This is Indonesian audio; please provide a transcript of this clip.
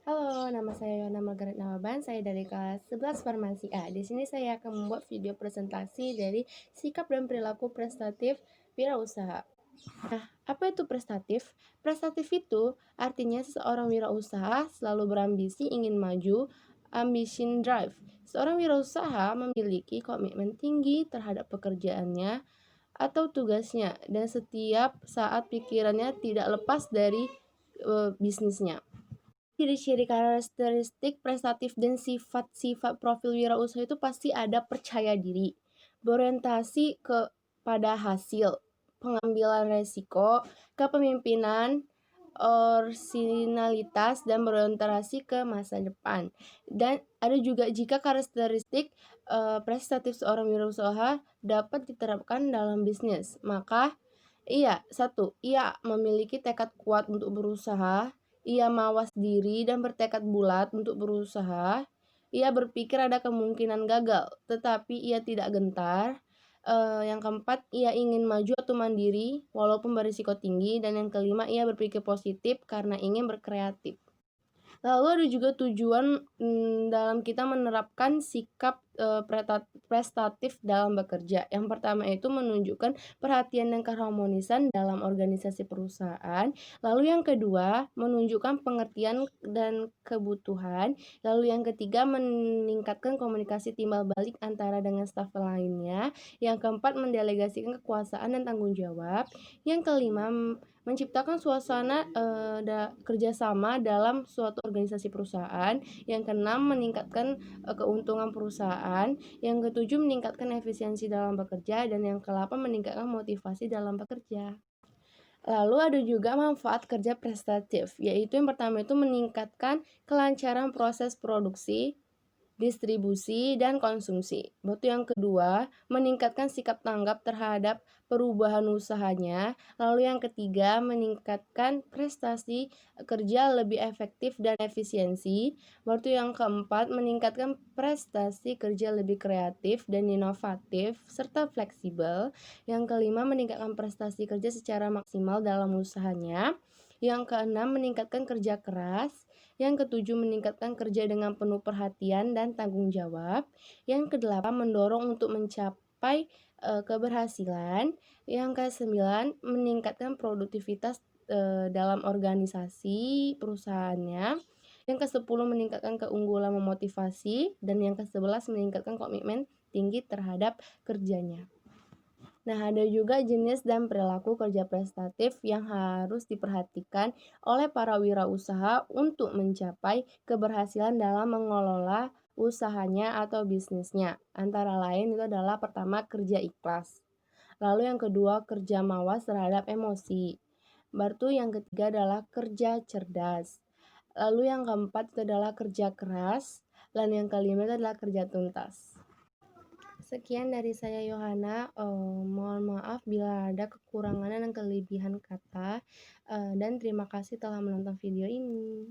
Halo, nama saya Yona Margaret Nawaban, saya dari kelas 11 Farmasi A. Di sini saya akan membuat video presentasi dari sikap dan perilaku prestatif wirausaha. Nah, apa itu prestatif? Prestatif itu artinya seseorang wirausaha selalu berambisi ingin maju, ambition drive. Seorang wirausaha memiliki komitmen tinggi terhadap pekerjaannya atau tugasnya dan setiap saat pikirannya tidak lepas dari bisnisnya. Ciri-ciri karakteristik prestatif dan sifat-sifat profil wirausaha itu pasti ada percaya diri, berorientasi pada hasil, pengambilan resiko, kepemimpinan, orisinalitas, dan berorientasi ke masa depan. Dan ada juga jika karakteristik prestatif seorang wirausaha dapat diterapkan dalam bisnis, maka ia memiliki tekad kuat untuk berusaha, ia mawas diri dan bertekad bulat untuk berusaha, ia berpikir ada kemungkinan gagal, tetapi ia tidak gentar. Yang keempat, ia ingin maju atau mandiri walaupun berisiko tinggi, dan yang kelima, ia berpikir positif karena ingin berkreatif. Lalu ada juga tujuan dalam kita menerapkan sikap prestatif dalam bekerja. Yang pertama itu menunjukkan perhatian dan keharmonisan dalam organisasi perusahaan. Lalu yang kedua, menunjukkan pengertian dan kebutuhan. Lalu yang ketiga, meningkatkan komunikasi timbal balik antara dengan staf lainnya. Yang keempat, mendelegasikan kekuasaan dan tanggung jawab. Yang kelima, menciptakan suasana kerjasama dalam suatu organisasi perusahaan. Yang keenam, meningkatkan keuntungan perusahaan. Yang ketujuh, meningkatkan efisiensi dalam bekerja. Dan yang kedelapan, meningkatkan motivasi dalam bekerja. Lalu ada juga manfaat kerja prestatif, yaitu yang pertama itu meningkatkan kelancaran proses produksi, distribusi, dan konsumsi. Lalu yang kedua, meningkatkan sikap tanggap terhadap perubahan usahanya. Lalu yang ketiga, meningkatkan prestasi kerja lebih efektif dan efisiensi. Lalu yang keempat, meningkatkan prestasi kerja lebih kreatif dan inovatif serta fleksibel. Yang kelima, meningkatkan prestasi kerja secara maksimal dalam usahanya. Yang keenam, meningkatkan kerja keras. Yang ketujuh, meningkatkan kerja dengan penuh perhatian dan tanggung jawab. Yang kedelapan, mendorong untuk mencapai keberhasilan. Yang kesembilan, meningkatkan produktivitas dalam organisasi perusahaannya. Yang kesepuluh, meningkatkan keunggulan memotivasi. Dan yang kesebelas, meningkatkan komitmen tinggi terhadap kerjanya. Nah, ada juga jenis dan perilaku kerja prestatif yang harus diperhatikan oleh para wirausaha untuk mencapai keberhasilan dalam mengelola usahanya atau bisnisnya. Antara lain itu adalah pertama, kerja ikhlas. Lalu yang kedua, kerja mawas terhadap emosi. Baru yang ketiga adalah kerja cerdas. Lalu yang keempat itu adalah kerja keras. Dan yang kelima itu adalah kerja tuntas. Sekian dari saya Yohana, mohon maaf bila ada kekurangan dan kelebihan kata, dan terima kasih telah menonton video ini.